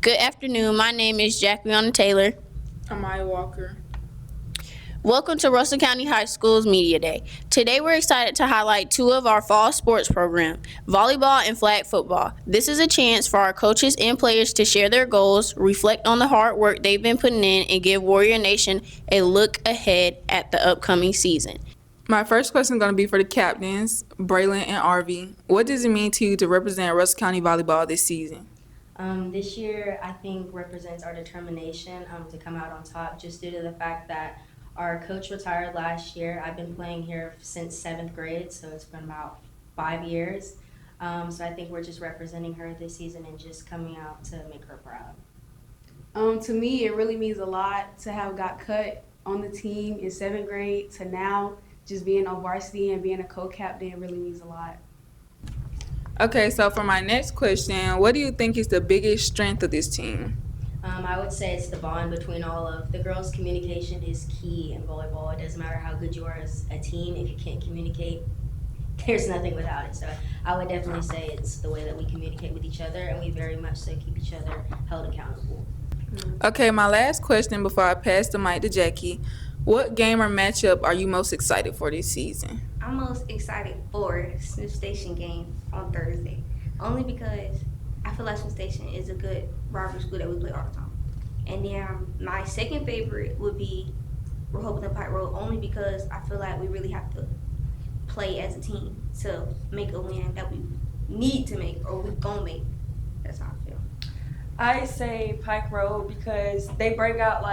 Good afternoon. My name is Jacquiana Taylor. Amaya Walker. Welcome to Russell County High School's Media Day. Today we're excited to highlight two of our fall sports program, volleyball and flag football. This is a chance for our coaches and players to share their goals, reflect on the hard work they've been putting in, and give Warrior Nation a look ahead at the upcoming season. My first question is going to be for the captains, Braylon and Arvy. What does it mean to you to represent Russell County volleyball this season? This year, I think, represents our determination to come out on top, just due to the fact that our coach retired last year. I've been playing here since 7th grade, so it's been about 5 years. So I think we're just representing her this season and just coming out to make her proud. To me, it really means a lot to have got cut on the team in 7th grade to now just being on varsity and being a co-captain really means a lot. Okay, so for my next question, what do you think is the biggest strength of this team? I would say it's the bond between all of the girls. Communication is key in volleyball. It doesn't matter how good you are as a team. If you can't communicate, there's nothing without it. So I would definitely say it's the way that we communicate with each other, and we very much so keep each other held accountable. Okay, my last question before I pass the mic to Jackie. What game or matchup are you most excited for this season? I'm most excited for Smith Station game on Thursday, only because I feel like Smith Station is a good rivalry school that we play all the time. And then my second favorite would be Rehoboth and Pike Road, only because I feel like we really have to play as a team to make a win that we need to make or we're going to make. That's how I feel. I say Pike Road because they bring out,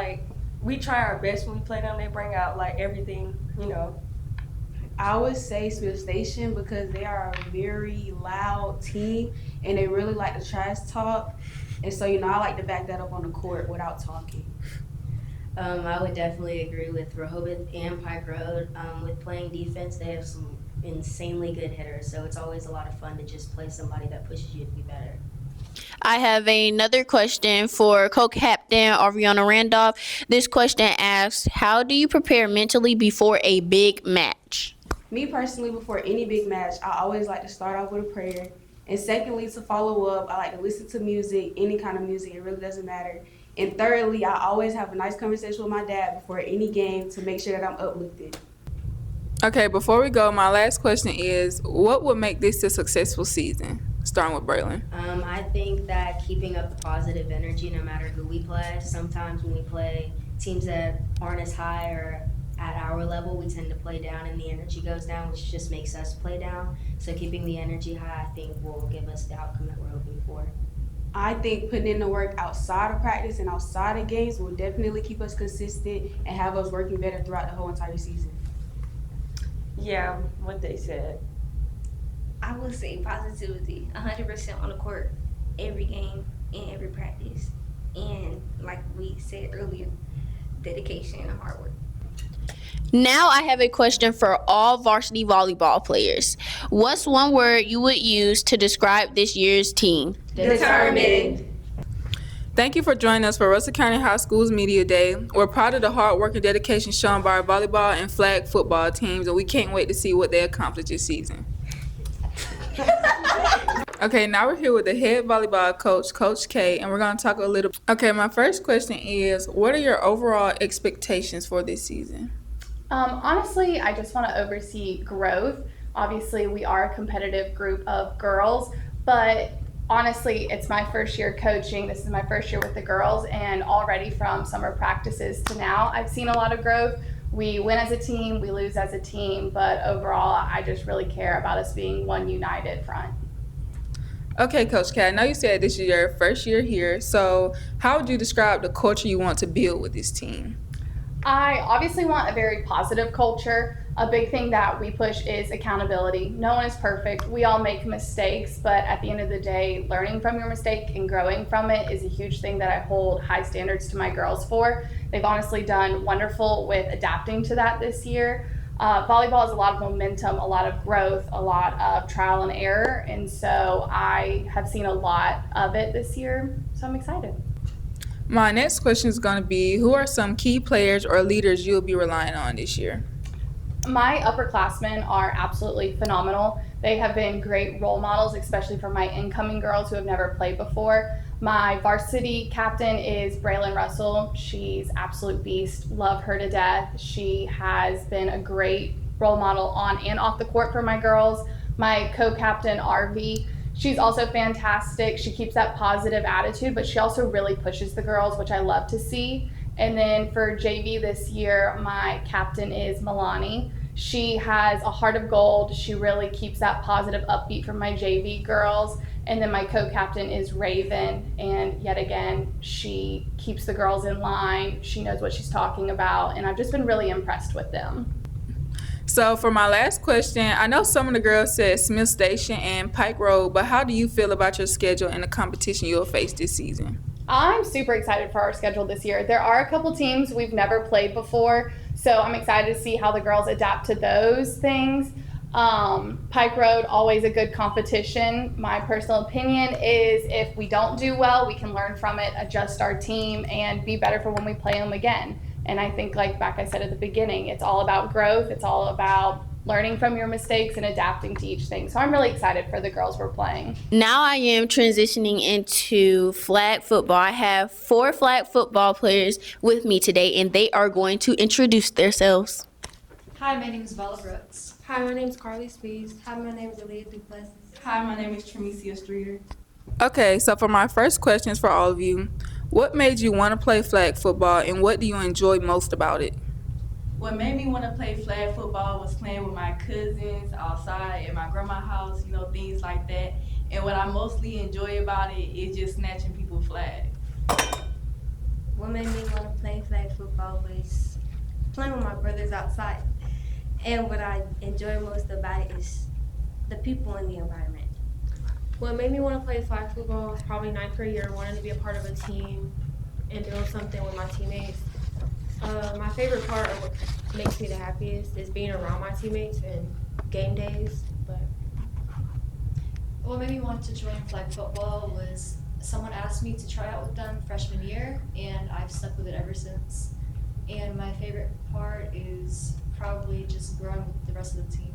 we try our best when we play them. They bring out, everything, I would say Smith Station because they are a very loud team and they really like to trash talk. And so, I like to back that up on the court without talking. I would definitely agree with Rehoboth and Pike Road. With playing defense, they have some insanely good hitters, so it's always a lot of fun to just play somebody that pushes you to be better. I have another question for co-captain Ariana Randolph. This question asks, how do you prepare mentally before a big match? Me personally, before any big match, I always like to start off with a prayer. And secondly, to follow up, I like to listen to music, any kind of music, it really doesn't matter. And thirdly, I always have a nice conversation with my dad before any game to make sure that I'm uplifted. Okay, before we go, my last question is, what would make this a successful season? Starting with Braylon. I think that keeping up the positive energy no matter who we play. Sometimes when we play teams that aren't as high or at our level, we tend to play down and the energy goes down, which just makes us play down. So keeping the energy high, I think, will give us the outcome that we're hoping for. I think putting in the work outside of practice and outside of games will definitely keep us consistent and have us working better throughout the whole entire season. Yeah, what they said. I would say positivity, 100% on the court, every game and every practice. And like we said earlier, dedication and hard work. Now I have a question for all varsity volleyball players. What's one word you would use to describe this year's team? Determined. Thank you for joining us for Russell County High School's Media Day. We're proud of the hard work and dedication shown by our volleyball and flag football teams, and we can't wait to see what they accomplish this season. Okay, now we're here with the head volleyball coach, Coach K, and we're going to talk a little. Okay, my first question is, what are your overall expectations for this season? Honestly, I just want to oversee growth. Obviously, we are a competitive group of girls, but honestly, it's my first year coaching. This is my first year with the girls, and already from summer practices to now, I've seen a lot of growth. We win as a team, we lose as a team, but overall, I just really care about us being one united front. Okay, Coach K, I know you said this is your first year here, so how would you describe the culture you want to build with this team? I obviously want a very positive culture. A big thing that we push is accountability. No one is perfect. We all make mistakes, but at the end of the day, learning from your mistake and growing from it is a huge thing that I hold high standards to my girls for. They've honestly done wonderful with adapting to that this year. Volleyball is a lot of momentum, a lot of growth, a lot of trial and error, and so I have seen a lot of it this year, so I'm excited. My next question is going to be, who are some key players or leaders you'll be relying on this year? My upperclassmen are absolutely phenomenal. They have been great role models, especially for my incoming girls who have never played before. My varsity captain is Braylon Russell. She's absolute beast. Love her to death. She has been a great role model on and off the court for my girls. My co-captain, RV, she's also fantastic. She keeps that positive attitude, but she also really pushes the girls, which I love to see. And then for JV this year, my captain is Milani. She has a heart of gold. She really keeps that positive upbeat from my JV girls. And then my co-captain is Raven. And yet again, she keeps the girls in line. She knows what she's talking about. And I've just been really impressed with them. So for my last question, I know some of the girls said Smith Station and Pike Road, but how do you feel about your schedule and the competition you'll face this season? I'm super excited for our schedule this year. There are a couple teams we've never played before, so I'm excited to see how the girls adapt to those things. Pike Road, always a good competition. My personal opinion is if we don't do well, we can learn from it, adjust our team, and be better for when we play them again. And I think, like I said at the beginning, it's all about growth. It's all about learning from your mistakes and adapting to each thing. So I'm really excited for the girls we're playing. Now I am transitioning into flag football. I have 4 flag football players with me today, and they are going to introduce themselves. Hi, my name is Vala Brooks. Hi, my name is Carly Spees. Hi, my name is Aaliyah Duplessis. Hi, my name is Tremesia Streeter. Okay, so for my first questions for all of you, what made you want to play flag football and what do you enjoy most about it? What made me want to play flag football was playing with my cousins outside at my grandma's house, things like that. And what I mostly enjoy about it is just snatching people's flags. What made me want to play flag football was playing with my brothers outside. And what I enjoy most about it is the people in the environment. What made me want to play flag football was probably 9th grade year, wanting to be a part of a team and doing something with my teammates. My favorite part of what makes me the happiest is being around my teammates and game days. But What made me want to join flag football was someone asked me to try out with them freshman year, and I've stuck with it ever since. And my favorite part is probably just growing with the rest of the team.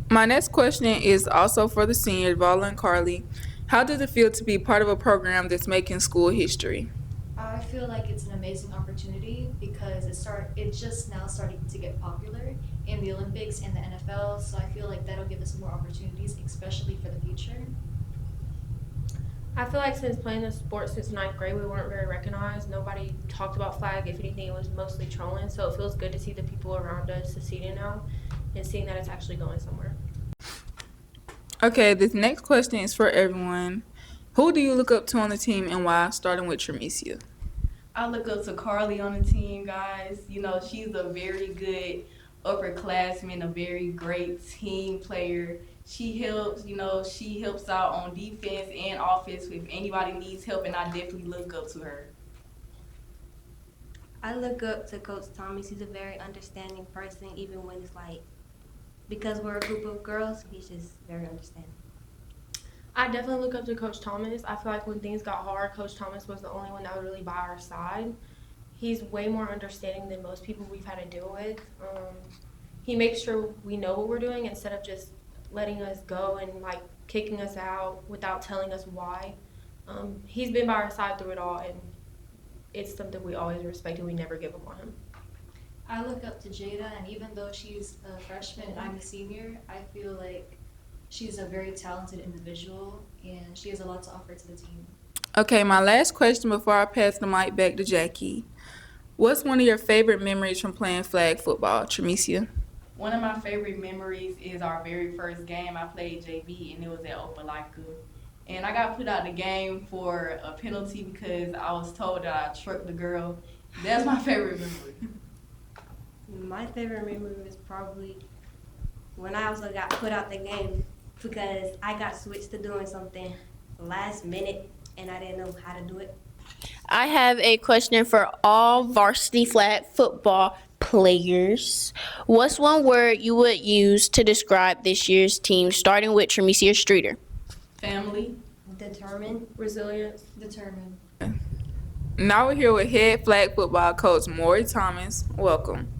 My next question is also for the seniors, Vala and Carly. How does it feel to be part of a program that's making school history? I feel like it's an amazing opportunity because it's just now starting to get popular in the Olympics and the NFL, so I feel like that'll give us more opportunities, especially for the future. I feel like since playing the sport since 9th grade, we weren't very recognized. Nobody talked about flag. If anything, it was mostly trolling. So it feels good to see the people around us succeeding now and seeing that it's actually going somewhere. Okay, this next question is for everyone. Who do you look up to on the team and why? Starting with Tremesia. I look up to Carly on the team, guys. She's a very good upperclassman, a very great team player. She helps out on defense and offense if anybody needs help, and I definitely look up to her. I look up to Coach Thomas. He's a very understanding person, even when it's because we're a group of girls, he's just very understanding. I definitely look up to Coach Thomas. I feel like when things got hard, Coach Thomas was the only one that was really by our side. He's way more understanding than most people we've had to deal with. He makes sure we know what we're doing instead of just letting us go and kicking us out without telling us why. He's been by our side through it all, and it's something we always respect and we never give up on him. I look up to Jada, and even though she's a freshman and I'm a senior, I feel like she's a very talented individual and she has a lot to offer to the team. Okay, my last question before I pass the mic back to Jackie. What's one of your favorite memories from playing flag football, Tremesia? One of my favorite memories is our very first game. I played JV, and it was at Opelika. And I got put out the game for a penalty because I was told that I trucked the girl. That's my favorite memory. My favorite memory was probably when I also got put out the game because I got switched to doing something last minute and I didn't know how to do it. I have a question for all varsity flag football players. What's one word you would use to describe this year's team, starting with Tremesia Streeter? Family. Determined. Resilience. Determined. Now we're here with head flag football coach Maury Thomas. Welcome.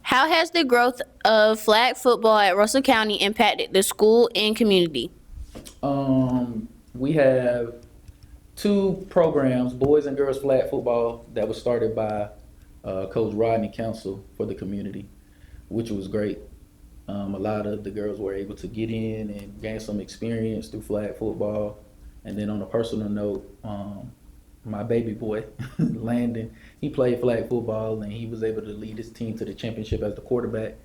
How has the growth of flag football at Russell County impacted the school and community? We have two programs, boys and girls flag football, that was started by Coach Rodney Council for the community, which was great. A lot of the girls were able to get in and gain some experience through flag football. And then on a personal note, my baby boy, Landon, he played flag football and he was able to lead his team to the championship as the quarterback.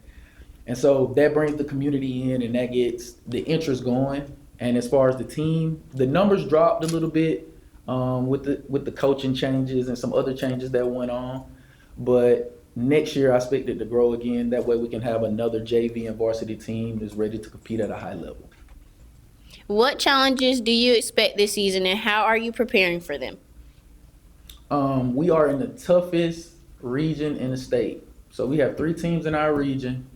And so that brings the community in and that gets the interest going. And as far as the team, the numbers dropped a little bit with the coaching changes and some other changes that went on. But next year I expect it to grow again. That way we can have another JV and varsity team that's ready to compete at a high level. What challenges do you expect this season and how are you preparing for them? We are in the toughest region in the state. So we have 3 teams in our region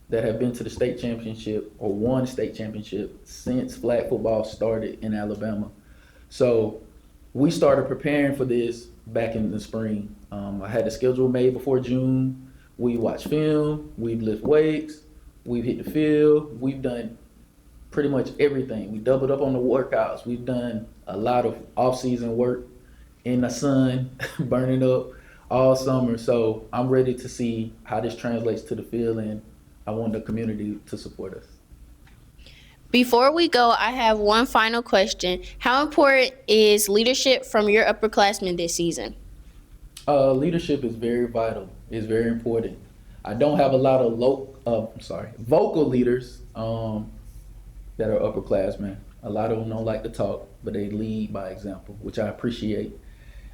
that have been to the state championship or won state championship since flag football started in Alabama. So we started preparing for this back in the spring. I had the schedule made before June. We watched film, we've lift weights, we've hit the field, we've done pretty much everything. We doubled up on the workouts. We've done a lot of off-season work in the sun, burning up all summer. So I'm ready to see how this translates to the field, and I want the community to support us. Before we go, I have one final question. How important is leadership from your upperclassmen this season? Leadership is very vital. It's very important. I don't have a lot of vocal leaders that are upperclassmen. A lot of them don't like to talk, but they lead by example, which I appreciate.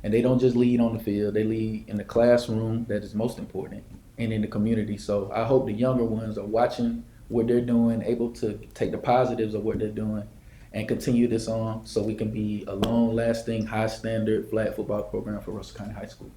And they don't just lead on the field, they lead in the classroom, that is most important, and in the community. So I hope the younger ones are watching what they're doing, able to take the positives of what they're doing and continue this on so we can be a long-lasting, high-standard flag football program for Russell County High School.